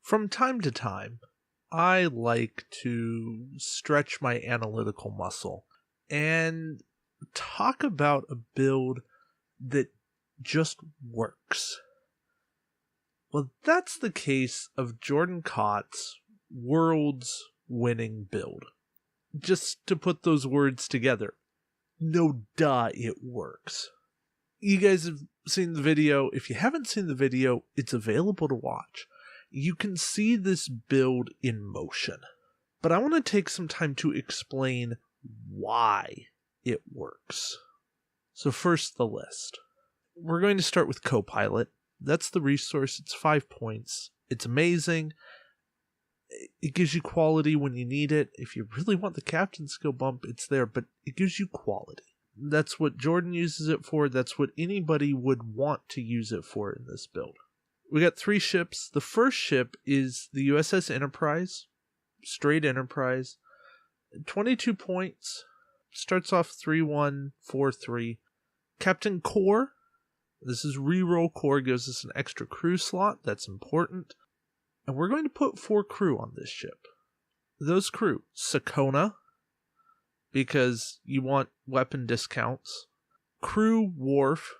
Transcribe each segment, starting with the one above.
From time to time, I like to stretch my analytical muscle and talk about a build that just works. Well, that's the case of Jordan Kott's world's winning build. Just to put those words together, no duh, it works. You guys have seen the video. If you haven't seen the video, it's available to watch. You can see this build in motion. But I want to take some time to explain why it works. So first, the list. We're going to start with CoPilot. That's the resource. It's 5 points. It's amazing. It gives you quality when you need it. If you really want the captain skill bump, it's there, but it gives you quality. That's what Jordan uses it for. That's what anybody would want to use it for in this build. We got 3 ships. The first ship is the USS Enterprise. Straight Enterprise. 22 points. Starts off 3-1-4-3. Captain Core. This is reroll core. Gives us an extra crew slot. That's important. And we're going to put 4 crew on this ship. Those crew. Sakonna, because you want weapon discounts. Crew Worf.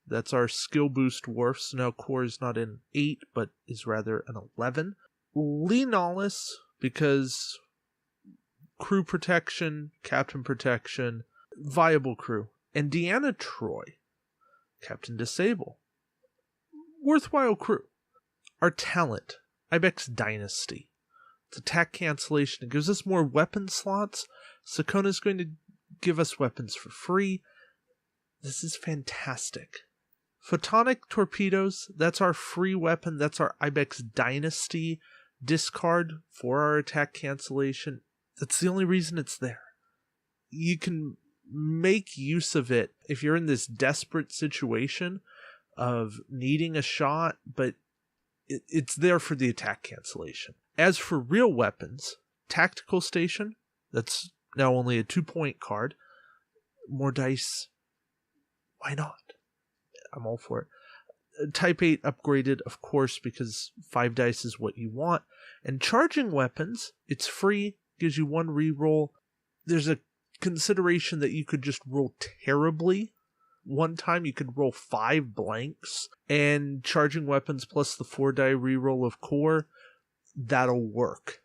That's our skill boost Worf. So now core is not an 8, but is rather an 11. Lenalis, because crew protection, captain protection, viable crew. And Deanna Troi, Captain Disable. Worthwhile crew. Our talent, Ibix Dynasty. It's attack cancellation. It gives us more weapon slots. Sakonna is going to give us weapons for free. This is fantastic. Photonic Torpedos, that's our free weapon. That's our Ibix Dynasty discard for our attack cancellation. That's the only reason it's there. You can make use of it if you're in this desperate situation of needing a shot, but it's there for the attack cancellation. As for real weapons, Tactical Station, that's now only a 2-point card. More dice. Why not? I'm all for it. Type 8 upgraded, of course, because 5 dice is what you want. And charging weapons, it's free, gives you 1 reroll. There's a consideration that you could just roll terribly. One time you could roll 5 blanks, and charging weapons plus the 4 die reroll of core, that'll work.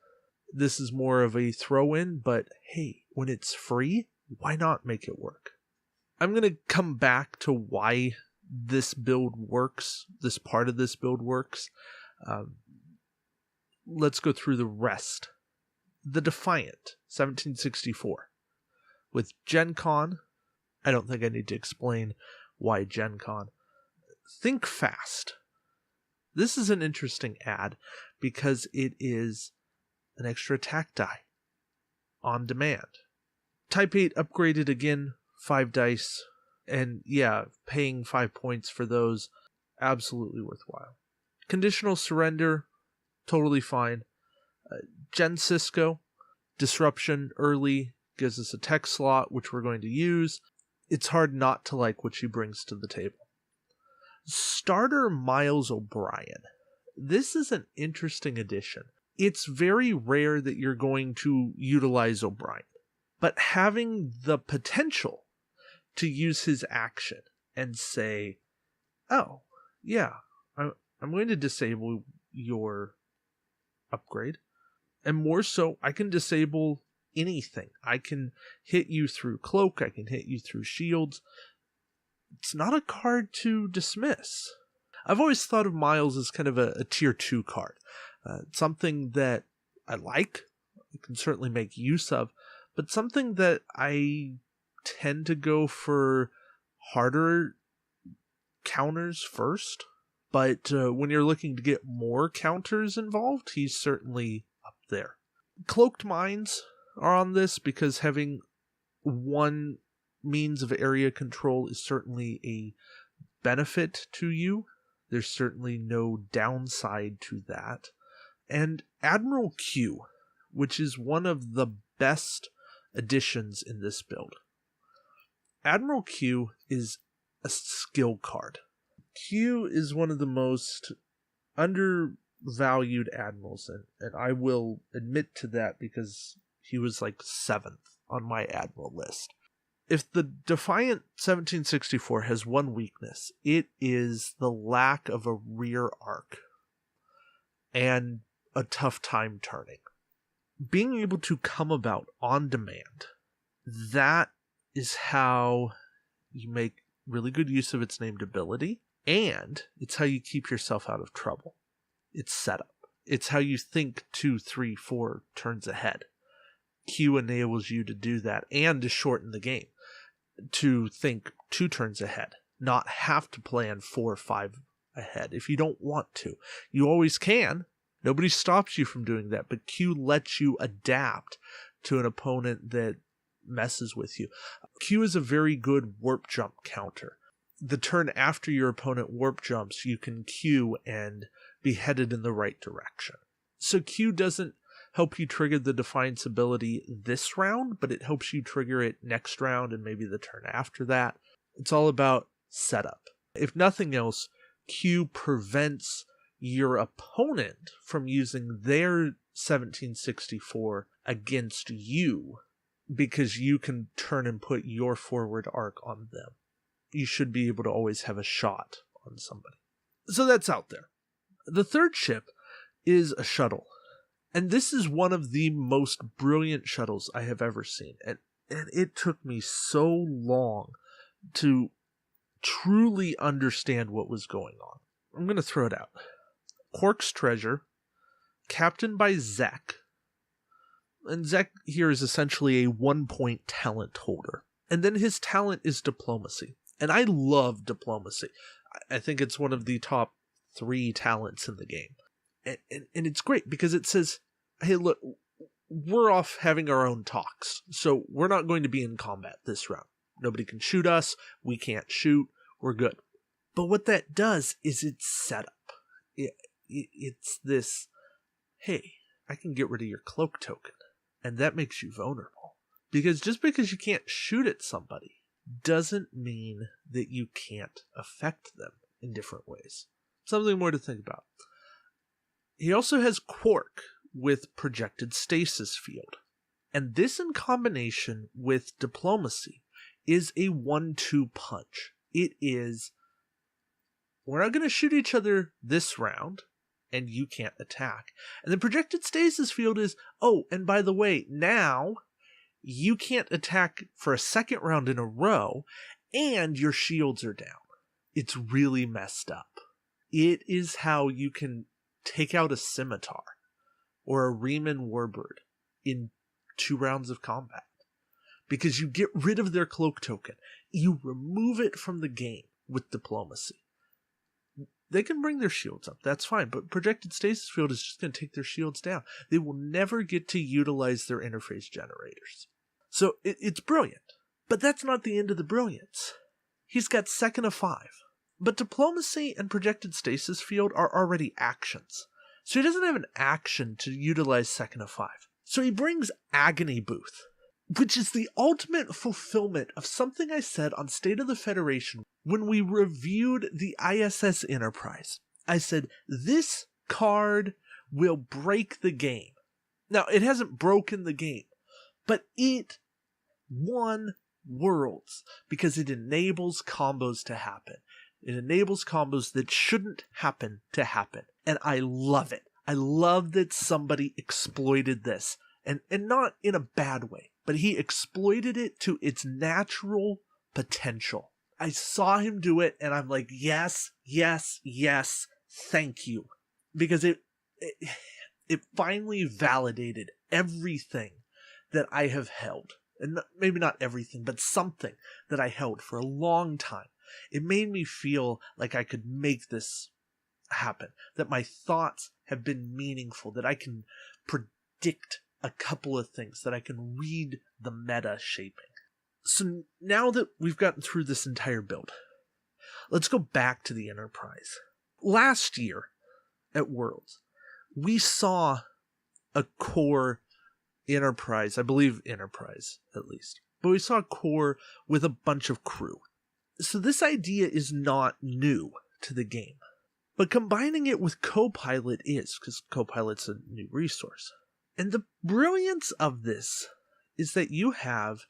This is more of a throw-in, but hey, when it's free, why not make it work? I'm going to come back to why this build works, this part of this build works. Let's go through the rest. The Defiant, 1764. With Gen Con, I don't think I need to explain why Gen Con. Think Fast. This is an interesting ad because it is an extra attack die on demand. Type 8 upgraded again, 5 dice. And yeah, paying 5 points for those, absolutely worthwhile. Conditional Surrender, totally fine. Gen Sisko, Disruption early, gives us a tech slot, which we're going to use. It's hard not to like what she brings to the table. Starter Miles O'Brien. This is an interesting addition. It's very rare that you're going to utilize O'Brien, but having the potential to use his action and say, oh, yeah, I'm going to disable your upgrade. And more so, I can disable anything. I can hit you through cloak. I can hit you through shields. It's not a card to dismiss. I've always thought of Miles as kind of a tier 2 card. Something that I like, I can certainly make use of, but something that I tend to go for harder counters first. But when you're looking to get more counters involved, he's certainly up there. Cloaked Mines are on this because having 1 means of area control is certainly a benefit to you. There's certainly no downside to that. And Admiral Q, which is one of the best additions in this build. Admiral Q is a skill card. Q is one of the most underutilized valued admirals, and I will admit to that because he was like 7th on my admiral list. If the Defiant 1764 has one weakness, it is the lack of a rear arc and a tough time turning. Being able to come about on demand, that is how you make really good use of its named ability, and it's how you keep yourself out of trouble. It's setup. It's how you think 2, 3, 4 turns ahead. Q enables you to do that and to shorten the game, to think 2 turns ahead, not have to plan 4 or 5 ahead if you don't want to. You always can. Nobody stops you from doing that, but Q lets you adapt to an opponent that messes with you. Q is a very good warp jump counter. The turn after your opponent warp jumps, you can Q and be headed in the right direction. So Q doesn't help you trigger the Defiance ability this round, but it helps you trigger it next round and maybe the turn after that. It's all about setup. If nothing else, Q prevents your opponent from using their 1764 against you because you can turn and put your forward arc on them. You should be able to always have a shot on somebody. So that's out there. The third ship is a shuttle. And this is one of the most brilliant shuttles I have ever seen. And it took me so long to truly understand what was going on. I'm going to throw it out. Quark's treasure, captained by Zek. And Zek here is essentially a 1-point talent holder. And then his talent is diplomacy. And I love diplomacy. I think it's one of the top 3 talents in the game. And it's great because it says, hey, look, we're off having our own talks. So we're not going to be in combat this round. Nobody can shoot us. We can't shoot. We're good. But what that does is it's setup. It's this, hey, I can get rid of your cloak token. And that makes you vulnerable. Because just because you can't shoot at somebody doesn't mean that you can't affect them in different ways. Something more to think about. He also has Quark with projected stasis field. And this in combination with diplomacy is a 1-2 punch. It is, we're not going to shoot each other this round, and you can't attack. And the projected stasis field is, oh, and by the way, now you can't attack for a second round in a row, and your shields are down. It's really messed up. It is how you can take out a scimitar or a Riemann warbird in 2 rounds of combat. Because you get rid of their cloak token. You remove it from the game with diplomacy. They can bring their shields up, that's fine, but projected stasis field is just going to take their shields down. They will never get to utilize their interface generators. So it's brilliant. But that's not the end of the brilliance. He's got second of 5. But diplomacy and projected stasis field are already actions. So he doesn't have an action to utilize second of 5. So he brings Agony Booth, which is the ultimate fulfillment of something I said on State of the Federation when we reviewed the USS Enterprise. I said, this card will break the game. Now, it hasn't broken the game, but it won worlds because it enables combos to happen. It enables combos that shouldn't happen to happen. And I love it. I love that somebody exploited this. And not in a bad way, but he exploited it to its natural potential. I saw him do it, and I'm like, yes, yes, yes, thank you. Because it finally validated everything that I have held. And maybe not everything, but something that I held for a long time. It made me feel like I could make this happen. That my thoughts have been meaningful. That I can predict a couple of things, that I can read the meta shaping. So now that we've gotten through this entire build, let's go back to the Enterprise. Last year at Worlds, we saw a core Enterprise, I believe Enterprise at least, but we saw a core with a bunch of crew. So this idea is not new to the game. But combining it with CoPilot is, because CoPilot's a new resource. And the brilliance of this is that you have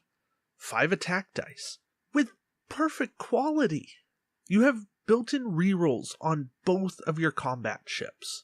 5 attack dice with perfect quality. You have built-in rerolls on both of your combat ships.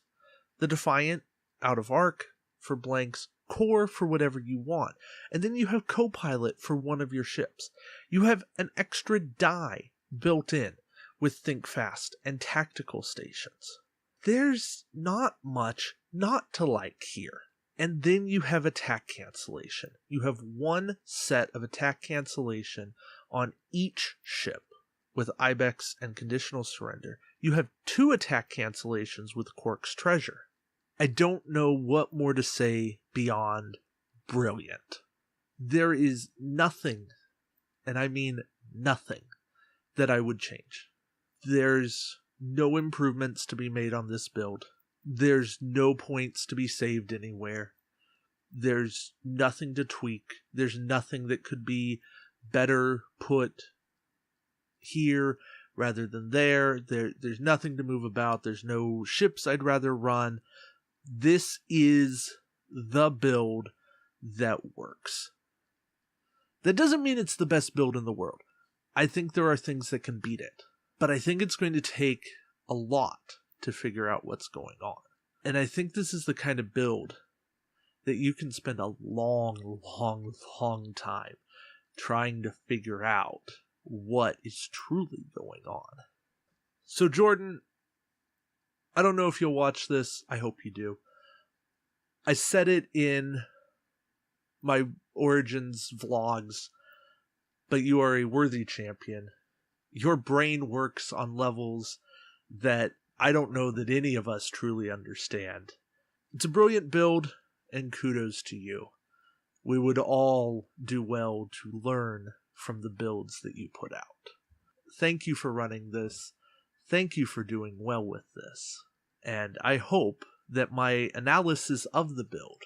The Defiant, out of arc, for blanks, core for whatever you want. And then you have CoPilot for one of your ships. You have an extra die built in with Think Fast and tactical stations. There's not much not to like here. And then you have attack cancellation. You have one set of attack cancellation on each ship with Ibix and Conditional Surrender. You have 2 attack cancellations with Quark's Treasure. I don't know what more to say beyond brilliant. There is nothing, and I mean nothing, that I would change. There's no improvements to be made on this build. There's no points to be saved anywhere. There's nothing to tweak. There's nothing that could be better put here rather than there. There's nothing to move about. There's no ships I'd rather run. This is the build that works. That doesn't mean it's the best build in the world. I think there are things that can beat it. But I think it's going to take a lot to figure out what's going on. And I think this is the kind of build that you can spend a long, long, long time trying to figure out what is truly going on. So Jordan, I don't know if you'll watch this. I hope you do. I said it in my Origins vlogs, but you are a worthy champion. Your brain works on levels that I don't know that any of us truly understand. It's a brilliant build, and kudos to you. We would all do well to learn from the builds that you put out. Thank you for running this. Thank you for doing well with this. And I hope that my analysis of the build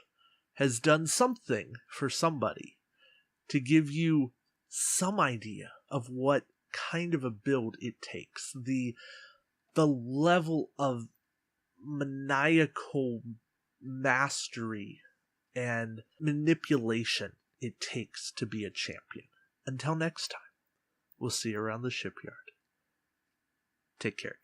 has done something for somebody to give you some idea of what kind of a build it takes, the level of maniacal mastery and manipulation it takes to be a champion. Until next time, we'll see you around the shipyard. Take care.